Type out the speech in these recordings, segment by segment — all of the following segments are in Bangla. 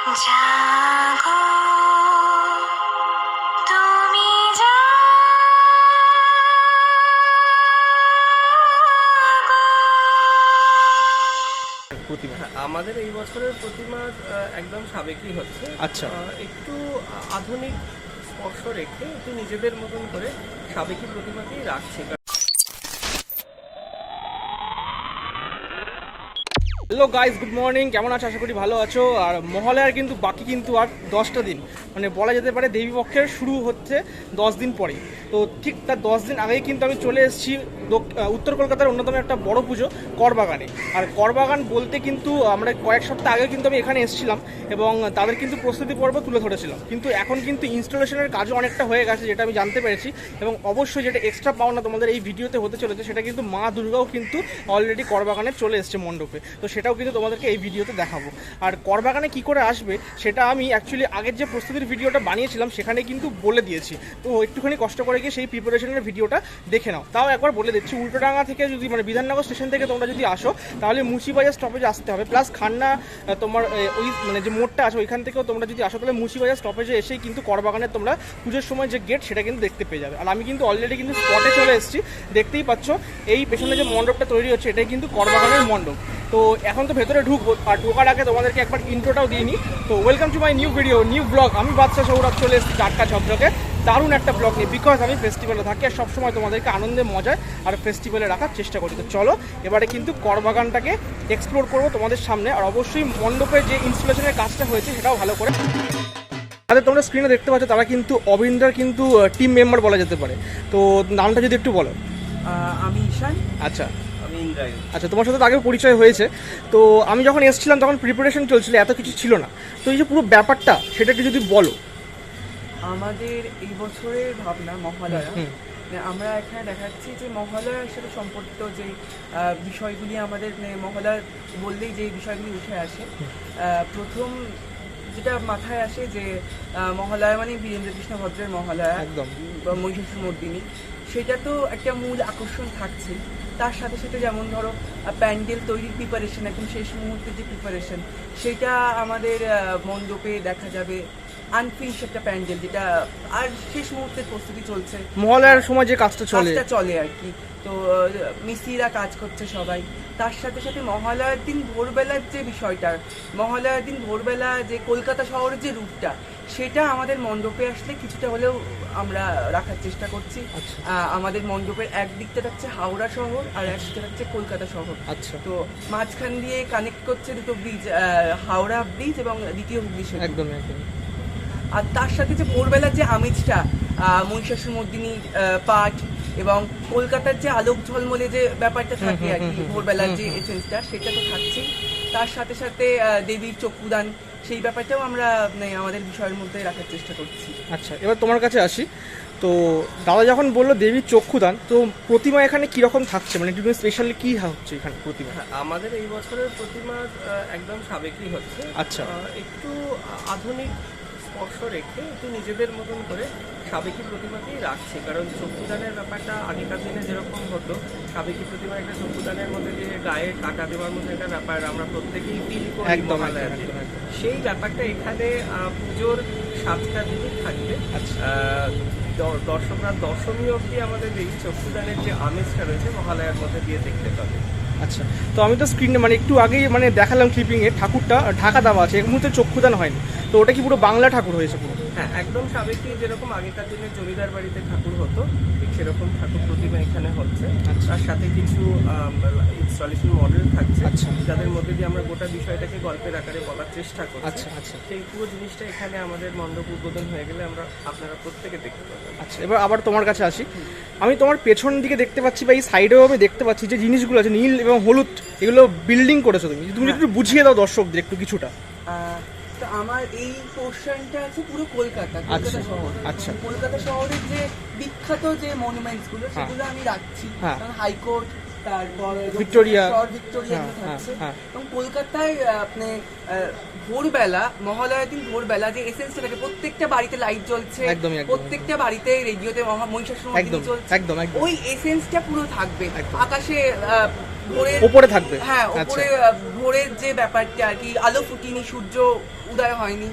জাগো তুমি প্রতিমা আমাদের এই বছরের প্রতিমা একদম সাবেকি হচ্ছে। আচ্ছা। একটু আধুনিক স্পর্শ রেখে একটু নিজেদের মতন করে সাবেকি প্রতিমাকেই রাখছে। Hello guys, good morning. কেমন আছো? আশা করি ভালো আছো। আর মহালয়ার কিন্তু বাকি কিন্তু আর 10টা দিন, মানে বলা যেতে পারে দেবী পক্ষের শুরু হচ্ছে 10 দিন পরেই। তো ঠিক তার 10 দিন আগেই কিন্তু আমি চলে এসেছি উত্তর কলকাতার অন্যতম একটা বড় পুজো করবাগানে। আর করবাগান বলতে কিন্তু আমরা কয়েক সপ্তাহ আগে কিন্তু আমি এখানে এসেছিলাম এবং তাদের কিন্তু প্রস্তুতি পর্ব তুলে ধরেছিলাম। কিন্তু এখন কিন্তু ইনস্টলেশনের কাজও অনেকটা হয়ে গেছে, যেটা আমি জানতে পেরেছি। এবং অবশ্যই যেটা এক্সট্রা পাওনা তোমাদের এই ভিডিওতে হতে চলেছে, সেটা কিন্তু মা দুর্গাও কিন্তু অলরেডি করবাগানে চলে এসছে মণ্ডপে। তো সেটাও কিন্তু তোমাদেরকে এই ভিডিওতে দেখাবো। আর করবাগানে কি করে আসবে সেটা আমি অ্যাকচুয়ালি আগের যে প্রস্তুতির ভিডিওটা বানিয়েছিলাম সেখানে কিন্তু বলে দিয়েছি। তো একটুখানি কষ্ট করে গিয়ে সেই প্রিপারেশনের ভিডিওটা দেখে নাও। তাও একবার বলে দিচ্ছি, উল্টোডাঙ্গা থেকে যদি মানে বিধাননগর স্টেশন থেকে তোমরা যদি আসো তাহলে মুন্সিবাজার স্টপেজে আসতে হবে। প্লাস খান্না তোমার ওই মানে যে মোড়টা আছে ওইখান থেকেও তোমরা যদি আসো তাহলে মুন্সিবাজার স্টপেজে এসেই কিন্তু করবাগানের তোমরা পুজোর সময় যে গেট সেটা কিন্তু দেখতে পেয়ে যাবে। আর আমি কিন্তু অলরেডি কিন্তু স্পটে চলে এসেছি, দেখতেই পাচ্ছ এই পেছনে যে মণ্ডপটা তৈরি হচ্ছে এটাই কিন্তু করবাগানের মণ্ডপ। তো এখন তো ভেতরে ঢুকবো, আর ঢোকার আগে তোমাদেরকে একবার ইন্ট্রোটাও দিয়ে নিই। তো welcome to my new video, new blog. আমি বাদশা সৌরভ চলে এসেছি টাটকা ঝকঝকে দারুণ একটা ব্লগ নিয়ে, বিকজ আমি ফেস্টিভ্যালে থাকি আর সবসময় তোমাদেরকে আনন্দে মজায় আর ফেস্টিভ্যালে রাখার চেষ্টা করি। তো চলো এবারে কিন্তু করবাগানটাকে এক্সপ্লোর করবো তোমাদের সামনে। আর অবশ্যই মণ্ডপের যে ইনস্টলেশনের কাজটা হয়েছে সেটাও ভালো করে। তাদের তোমরা স্ক্রিনে দেখতে পাচ্ছ তারা কিন্তু অবিন্দার কিন্তু টিম মেম্বার বলা যেতে পারে। তো নামটা যদি একটু বলো। আমি ঈশান। আচ্ছা আচ্ছা, তোমার সাথে তো আগেও পরিচয় হয়েছে। তো আমি যখন এসেছিলাম তখন প্রিপারেশন চলছিল, এত কিছু ছিল না। তো এই যে পুরো ব্যাপারটা সেটা একটু যদি বলো। আমাদের এই বছরের ভাবনা মহালয়া, আমরা এখানে দেখাচ্ছি যে মহালয়ার সাথে সম্পর্কিত যে বিষয়গুলি আমাদের মহালয়া বললেই যে বিষয়গুলি উঠে আসে। প্রথম যেটা মাথায় আসে যে মহালয়া মানে বীরেন্দ্র কৃষ্ণ ভদ্রের মহালয়া, একদম মহিষাসুর মর্দিনী, সেটা তো একটা মূল আকর্ষণ থাকছে। তার সাথে সাথে যেমন ধরো প্যান্ডেল তৈরির প্রিপারেশন, এখন শেষ মুহূর্তের যে প্রিপারেশন সেটা আমাদের মণ্ডপে দেখা যাবে। আনফিনিশ একটা প্যান্ডেল যেটা আর শেষ মুহূর্তের প্রস্তুতি চলছে, মহালয়ার সময় যে কাজটা চলে আর কি। তো মিস্ত্রিরা কাজ করছে সবাই। তার সাথে সাথে মহালয়ার দিন ভোরবেলার যে বিষয়টা, মহালয়ার দিন ভোরবেলা যে কলকাতা শহরের যে রূপটা, সেটা আমাদের মণ্ডপে আসলে কিছুটা হলেও আমরা রাখার চেষ্টা করছি। আমাদের মণ্ডপের একদিকটা থাকছে হাওড়া শহর আর একদিকটা থাকছে কলকাতা শহর। আচ্ছা। তো মাঝখান দিয়ে কানেক্ট করছে দুটো ব্রিজ, হাওড়া ব্রিজ এবং দ্বিতীয় হুগলি সেতু। একদম। আর তার সাথে যে ভোরবেলার যে আমেজটা, মহিষাসুর মর্দিনী পাঠ এবং কলকাতার যে আলোক ঝলমলে যে ব্যাপারটা থাকে আর কি, ভোরবেলার যে এসেন্সটা সেটা তো থাকছেই। তার সাথে সাথে দেবীর চক্ষুদান, সেই ব্যাপারটাও আমরা আমাদের বিষয়ের মধ্যে রাখার চেষ্টা করছি। আচ্ছা, এবার তোমার কাছে আসি। তো দাদা যখন বললো দেবীর চক্ষুদান, তো প্রতিমা এখানে কিরকম থাকছে, মানে একটু স্পেশালি কি হচ্ছে এখানে প্রতিমা? আমাদের এই বছরের প্রতিমা একদম সাবেকি হচ্ছে। আচ্ছা। একটু আধুনিক স্পর্শ রেখে একটু নিজেদের মতন করে সাবেকি প্রতিমাকেই রাখছে। কারণ চক্ষুদানের ব্যাপারটা আগেকার দিনে যেরকম হতো, সাবেকি প্রতিমার একটা চক্ষুদানের মধ্যে দিয়ে গায়ে কাটা দেওয়ার মধ্যে একটা ব্যাপার আমরা প্রত্যেকেই ফিল করি মহালয়ার দিন। সেই ব্যাপারটা এখানে পুজোর 7টা দিনই থাকবে। দর্শকরা দশমী অবধি আমাদের এই চক্ষুদানের যে আমেজটা রয়েছে মহালয়ার মধ্যে দিয়ে দেখতে পাবে। আচ্ছা, তো আমি তো স্ক্রিনে মানে একটু আগেই মানে দেখালাম ক্লিপিংয়ে, ঠাকুরটা ঢাকা দেওয়া আছে, এই মুহূর্তে চক্ষুদান হয়নি। তো ওটা কি পুরো বাংলা ঠাকুর হয়েছে পুরো? হ্যাঁ, একদম সাবেকি, যেরকম আগেকার দিনে জমিদার বাড়িতে ঠাকুর হতো ঠিক সেরকম ঠাকুর প্রতিমা এখানে হচ্ছে। তার সাথে কিছু ইনস্টলেশন মডেল থাকছে, যাদের মধ্যে দিয়ে আমরা গোটা বিষয়টাকে গল্পের আকারে বলার চেষ্টা করছি। আচ্ছা। সেই পুরো জিনিসটা এখানে আমাদের মণ্ডপ উদ্বোধন হয়ে গেলে আমরা আপনারা প্রত্যেকে দেখতে পাবেন। আচ্ছা, এবার আবার তোমার কাছে আসি। আমি তোমার পেছন দিকে দেখতে পাচ্ছি বা এই সাইডেও আমি দেখতে পাচ্ছি যে জিনিসগুলো আছে নীল এবং হলুদ, এগুলো বিল্ডিং করেছো তুমি একটু বুঝিয়ে দাও দর্শকদের একটু কিছুটা। তো আমার এই পোর্শনটা আছে পুরো কলকাতা শহর। আচ্ছা। কলকাতা শহরের যে বিখ্যাত যে মনুমেন্টস গুলো সেগুলো আমি রাখছি, হাইকোর্ট, তারপর ভিক্টোরিয়া থাকছে। এবং কলকাতায় আপনি ভোরবেলা মহালয়ার দিন ভোরবেলা যে এসেন্সটা থাকে, প্রত্যেকটা বাড়িতে লাইট জ্বলছে, প্রত্যেকটা বাড়িতে রেডিওতে মহিষাসুর মর্দিনী চলছে, ওই এসেন্সটা পুরো থাকবে। আকাশে ওপরে থাকবে। হ্যাঁ, আচ্ছা। ওপরে ভোরের যে ব্যাপারটা আর কি, আলো ফুটিনি, সূর্য উদয় হয়নি,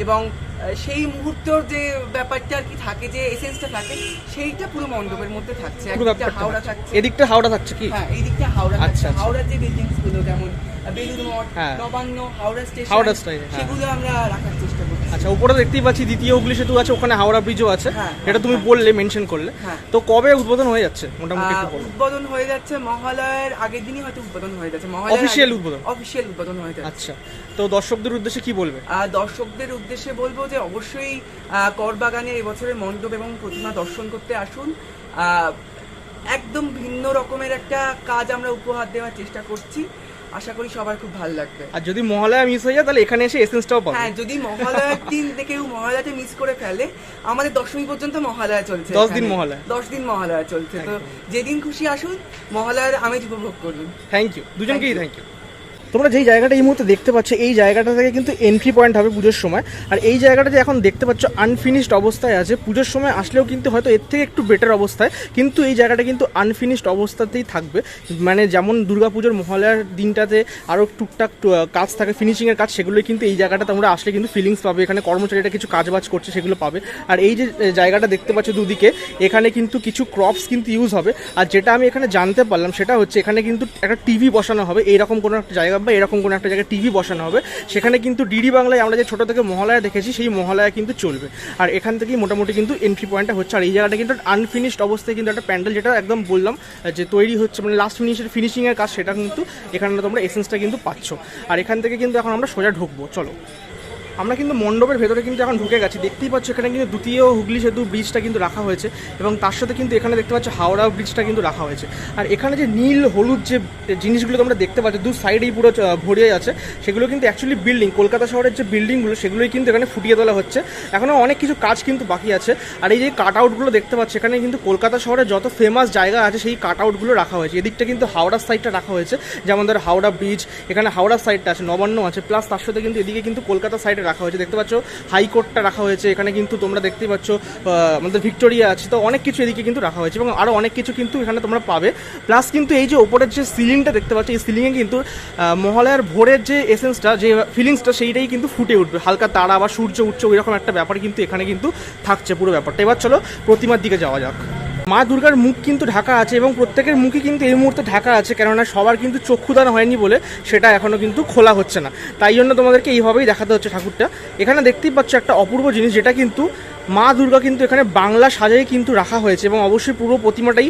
এবং সেই মুহূর্তের যে ব্যাপারটা আর কি থাকে, যে এসেন্সটা থাকে, সেইটা পুরো মণ্ডপের মধ্যে থাকছে। পুরো একটা ব্যাপারটা হাওড়া থাকছে। থাকছে, এদিকটা হাওড়া থাকছে কি? হ্যাঁ, এইদিকটা হাওড়া আচ্ছা, থাকছে। আচ্ছা। হাওড়ার যে বিল্ডিংস গুলো, যেমন বেলুড় মঠ, হ্যাঁ। নবান্ন, হাওড়া স্টেশন, হাওড়া স্টাইলে, হ্যাঁ। সেগুলো আমরা রাখার চেষ্টা করছি। আচ্ছা, উপরে দেখতেই পাচ্ছি দ্বিতীয় হুগলি সেতু আছে, ওখানে হাওড়া ব্রিজও আছে। হ্যাঁ, এটা তুমি হ্যাঁ। বললে, মেনশন করলে। হ্যাঁ। তো কবে উদ্বোধন হয়ে যাচ্ছে মোটামুটি একটু বলো। উদ্বোধন হয়ে যাচ্ছে মহালয়ার আগের দিনই হয়তো উদ্বোধন হয়ে যাচ্ছে। Official উদ্বোধন? অফিসিয়াল উদ্বোধন হয়ে যাচ্ছে। আচ্ছা, তো দর্শকদের উদ্দেশ্যে কি বলবে? দর্শকদের উদ্দেশ্যে বলবো যে অবশ্যই করবাগানে এবছরের মণ্ডপ এবং প্রতিমা দর্শন করতে আসুন। একদম ভিন্ন রকমের একটা কাজ আমরা উপহার দেওয়ার চেষ্টা করছি, আশা করি সবার খুব ভালো লাগবে। আর যদি মহালয়া মিস হয়ে যায় তাহলে এখানে এসে এসেন্সটাও পাবে। হ্যাঁ, যদি মহালয়ার দিন কেউ মহালয়াতে মিস করে ফেলে, আমাদের দশমী পর্যন্ত মহালয়া চলছে। 10 দিন মহালয়া। 10 দিন মহালয়া চলছে। তো যেদিন খুশি আসুন, মহালয়ার আমেজ উপভোগ করুন। থ্যাংক ইউ, দুজনকেই থ্যাংক ইউ। তোমরা যেই জায়গাটা এই মুহূর্তে দেখতে পাচ্ছ, এই জায়গাটা থেকে কিন্তু এন্ট্রি পয়েন্ট হবে পুজোর সময়। আর এই জায়গাটা যে এখন দেখতে পাচ্ছ আনফিনিশড অবস্থায় আছে, পুজোর সময় আসলেও কিন্তু হয়তো এর থেকে একটু বেটার অবস্থায়, কিন্তু এই জায়গাটা কিন্তু আনফিনিশড অবস্থাতেই থাকবে। মানে যেমন দুর্গাপুজোর মহালয়ার দিনটাতে আরও টুকটাক কাজ থাকে, ফিনিশিংয়ের কাজ, সেগুলোই কিন্তু এই জায়গাটা তোমরা আসলে কিন্তু ফিলিংস পাবে। এখানে কর্মচারীরা কিছু কাজবাজ করছে, সেগুলো পাবে। আর এই যে জায়গাটা দেখতে পাচ্ছ দুদিকে, এখানে কিন্তু কিছু ক্রপস কিন্তু ইউজ হবে। আর যেটা আমি এখানে জানতে পারলাম সেটা হচ্ছে, এখানে কিন্তু একটা টিভি বসানো হবে, এইরকম কোনো একটা জায়গা বা এরকম কোনো একটা জায়গায় টিভি বসানো হবে। সেখানে কিন্তু ডিডি বাংলায় আমরা যে ছোটো থেকে মহালয়া দেখেছি, সেই মহালয়া কিন্তু চলবে। আর এখান থেকেই মোটামুটি কিন্তু এন্ট্রি পয়েন্টটা হচ্ছে। আর এই জায়গাটা কিন্তু আনফিনিশড অবস্থায় কিন্তু একটা প্যান্ডেল, যেটা একদম বললাম যে তৈরি হচ্ছে, মানে লাস্ট ফিনিশিংয়ের কাজ, সেটা কিন্তু এখানে তোমরা এসেন্সটা কিন্তু পাচ্ছ। আর এখান থেকে কিন্তু এখন আমরা সোজা ঢুকবো, চলো। আমরা কিন্তু মণ্ডপের ভেতরে কিন্তু এখন ঢুকে গেছি। দেখতেই পাচ্ছ এখানে কিন্তু দ্বিতীয় হুগলি সেতু ব্রিজটা কিন্তু রাখা হয়েছে, এবং তার সাথে কিন্তু এখানে দেখতে পাচ্ছ হাওড়া ব্রিজটা কিন্তু রাখা হয়েছে। আর এখানে যে নীল হলুদ যে জিনিসগুলো তোমরা দেখতে পাচ্ছ দু সাইডেই পুরো ভরিয়ে আছে, সেগুলো কিন্তু অ্যাকচুয়ালি বিল্ডিং, কলকাতা শহরের যে বিল্ডিংগুলো, সেগুলোই কিন্তু এখানে ফুটিয়ে তোলা হচ্ছে। এখনও অনেক কিছু কাজ কিন্তু বাকি আছে। আর এই যে কাট আউটগুলো দেখতে পাচ্ছ, এখানে কিন্তু কলকাতা শহরের যত ফেমাস জায়গা আছে সেই কাট আউটগুলো রাখা হয়েছে। এদিকটা কিন্তু হাওড়ার সাইডটা রাখা হয়েছে, যেমন ধরো হাওড়া ব্রিজ, এখানে হাওড়ার সাইডটা আছে, নবান্ন আছে, প্লাস তার সাথে কিন্তু এদিকে কিন্তু কলকাতা সাইডে রাখা হয়েছে। দেখতে পাচ্ছ হাইকোর্টটা রাখা হয়েছে, এখানে কিন্তু তোমরা দেখতেই পাচ্ছ আমাদের ভিক্টোরিয়া আছে। তো অনেক কিছু এদিকে কিন্তু রাখা হয়েছে, এবং আরও অনেক কিছু কিন্তু এখানে তোমরা পাবে। প্লাস কিন্তু এই যে ওপরের যে সিলিংটা দেখতে পাচ্ছ, এই সিলিংয়ে কিন্তু মহালয়ার ভোরের যে এসেন্সটা, যে ফিলিংসটা, সেইটাই কিন্তু ফুটে উঠবে। হালকা তারা বা সূর্য উঠছে, ওই রকম একটা ব্যাপার কিন্তু এখানে কিন্তু থাকছে পুরো ব্যাপারটা। এবার চলো প্রতিমার দিকে যাওয়া যাক। মা দুর্গার মুখ কিন্তু ঢাকা আছে, এবং প্রত্যেকের মুখই কিন্তু এই মুহূর্তে ঢাকা আছে, কেননা সবার কিন্তু চক্ষুদান হয়নি বলে সেটা এখনও কিন্তু খোলা হচ্ছে না। তাই জন্য তোমাদেরকে এইভাবেই দেখাতে হচ্ছে ঠাকুরটা। এখানে দেখতেই পাচ্ছ একটা অপূর্ব জিনিস, যেটা কিন্তু মা দুর্গা কিন্তু এখানে বাংলা সাজাই কিন্তু রাখা হয়েছে, এবং অবশ্যই পুরো প্রতিমাটাই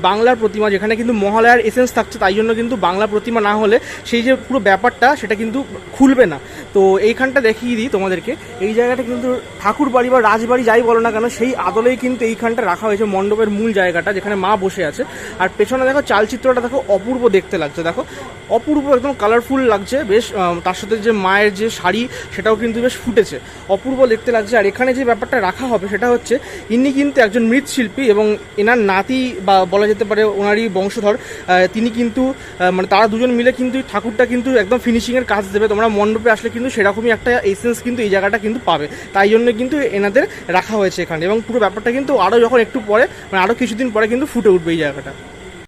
বাংলার প্রতিমা, যেখানে কিন্তু মহালয়ার এসেন্স থাকছে। তাই জন্য কিন্তু বাংলা প্রতিমা না হলে সেই যে পুরো ব্যাপারটা, সেটা কিন্তু খুলবে না। তো এইখানটা দেখিয়ে দিই তোমাদেরকে, এই জায়গাটা কিন্তু ঠাকুর বাড়ি বা রাজবাড়ি যাই বলো না কেন, সেই আদলেই কিন্তু এইখানটা রাখা হয়েছে, মণ্ডপের মূল জায়গাটা যেখানে মা বসে আছে। আর পেছনে দেখো চালচিত্রটা দেখো, অপূর্ব দেখতে লাগছে, দেখো অপূর্ব, একদম কালারফুল লাগছে বেশ। তার সাথে যে মায়ের যে শাড়ি, সেটাও কিন্তু বেশ ফুটেছে, অপূর্ব দেখতে লাগছে। আর এখানে যে ব্যাপারটা রাখা হবে সেটা হচ্ছে, ইনি কিন্তু একজন মৃৎশিল্পী, এবং এনার নাতি বা বলা যেতে পারে ওনারই বংশধর, তিনি কিন্তু মানে তারা দুজন মিলে কিন্তু ঠাকুরটা কিন্তু একদম ফিনিশিংয়ের কাজ দেবে। তোমরা মণ্ডপে আসলে কিন্তু সেরকমই একটা এসেন্স কিন্তু এই জায়গাটা কিন্তু পাবে। তাই জন্য কিন্তু এনাদের রাখা হয়েছে এখানে, এবং পুরো ব্যাপারটা কিন্তু আরও যখন একটু পরে, মানে আরও কিছুদিন পরে কিন্তু ফুটে উঠবে এই জায়গাটা।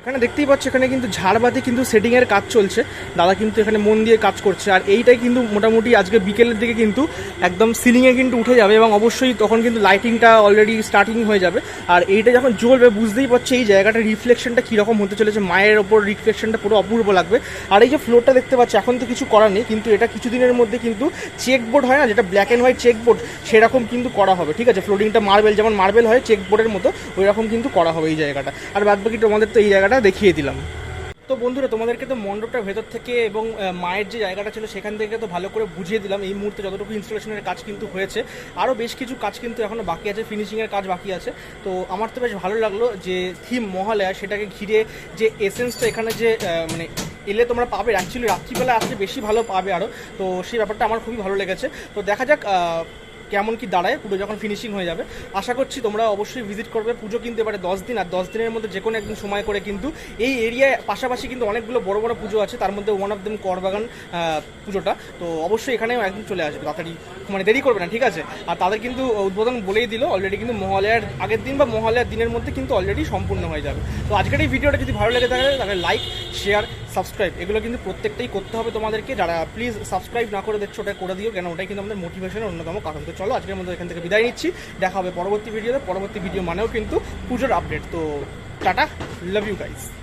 এখানে দেখতেই পাচ্ছ এখানে কিন্তু ঝাড়বাতি কিন্তু সেটিংয়ের কাজ চলছে, দাদা কিন্তু এখানে মন দিয়ে কাজ করছে। আর এইটাই কিন্তু মোটামুটি আজকে বিকেলের দিকে কিন্তু একদম সিলিংয়ে কিন্তু উঠে যাবে, এবং অবশ্যই তখন কিন্তু লাইটিংটা অলরেডি স্টার্টিং হয়ে যাবে। আর এইটা যখন জ্বলবে বুঝতেই পারছো এই জায়গাটা রিফ্লেকশনটা কীরকম হতে চলেছে, মায়ের ওপর রিফ্লেকশনটা পুরো অপূর্ব লাগবে। আর এই যে ফ্লোরটা দেখতে পাচ্ছ, এখন তো কিছু করার নেই, কিন্তু এটা কিছুদিনের মধ্যে কিন্তু চেকবোর্ড হয় না, যেটা ব্ল্যাক অ্যান্ড হোয়াইট চেকবোর্ড, সেরকম কিন্তু করা হবে, ঠিক আছে। ফ্লোরিংটা মার্বেল, যেমন মার্বেল হয় চেকবোর্ডের মতো, ওই রকম কিন্তু করা হবে এই জায়গাটা। আর বাদবাকি তোমাদের তো এই জায়গাটা দেখিয়ে দিলাম। তো বন্ধুরা, তোমাদেরকে তো মণ্ডপটার ভেতর থেকে এবং মায়ের যে জায়গাটা ছিল সেখান থেকে তো ভালো করে বুঝিয়ে দিলাম। এই মুহূর্তে যতটুকু ইনস্টলেশনের কাজ কিন্তু হয়েছে, আরও বেশ কিছু কাজ কিন্তু এখনও বাকি আছে, ফিনিশিংয়ের কাজ বাকি আছে। তো আমার তো বেশ ভালো লাগলো যে থিম মহালয়া, সেটাকে ঘিরে যে এসেন্সটা এখানে যে মানে এলে তোমরা পাবে, অ্যাকচুয়ালি রাত্রিবেলা আসলে বেশি ভালো পাবে আরও। তো সেই ব্যাপারটা আমার খুবই ভালো লেগেছে। তো দেখা যাক কেমন কি দাঁড়ায় পুরো যখন ফিনিশিং হয়ে যাবে। আশা করছি তোমরা অবশ্যই ভিজিট করবে। পুজো কিন্তু এবারে 10 দিন, আর 10 দিনের মধ্যে যে কোনো একদিন সময় করে কিন্তু এই এরিয়ায় পাশাপাশি কিন্তু অনেকগুলো বড় বড় পুজো আছে, তার মধ্যে ওয়ান অফ দেম করবাগান পুজোটা। তো অবশ্যই এখানেও একদিন চলে আসবে, তাড়াতাড়ি মানে দেরি করবে না, ঠিক আছে। আর তাদের কিন্তু উদ্বোধন বলেই দিল অলরেডি, কিন্তু মহালয়ার আগের দিন বা মহালয়ার দিনের মধ্যে কিন্তু অলরেডি সম্পূর্ণ হয়ে যাবে। তো আজকের এই ভিডিওটা যদি ভালো লেগে থাকে তাহলে লাইক, শেয়ার, সাবস্ক্রাইব, এগুলো কিন্তু প্রত্যেকটাই করতে হবে তোমাদেরকে। যারা প্লিজ সাবস্ক্রাইব না করে দেখছো ওটা করে দিও, কেন ওটাই কিন্তু আমাদের মোটিভেশনের অন্যতম কারণ। তো চলো আজকের মধ্যে এখান থেকে বিদায় নিচ্ছি, দেখা হবে পরবর্তী ভিডিওতে। পরবর্তী ভিডিও মানেও কিন্তু পুজোর আপডেট। তো টাটা, লাভ ইউ গাইস।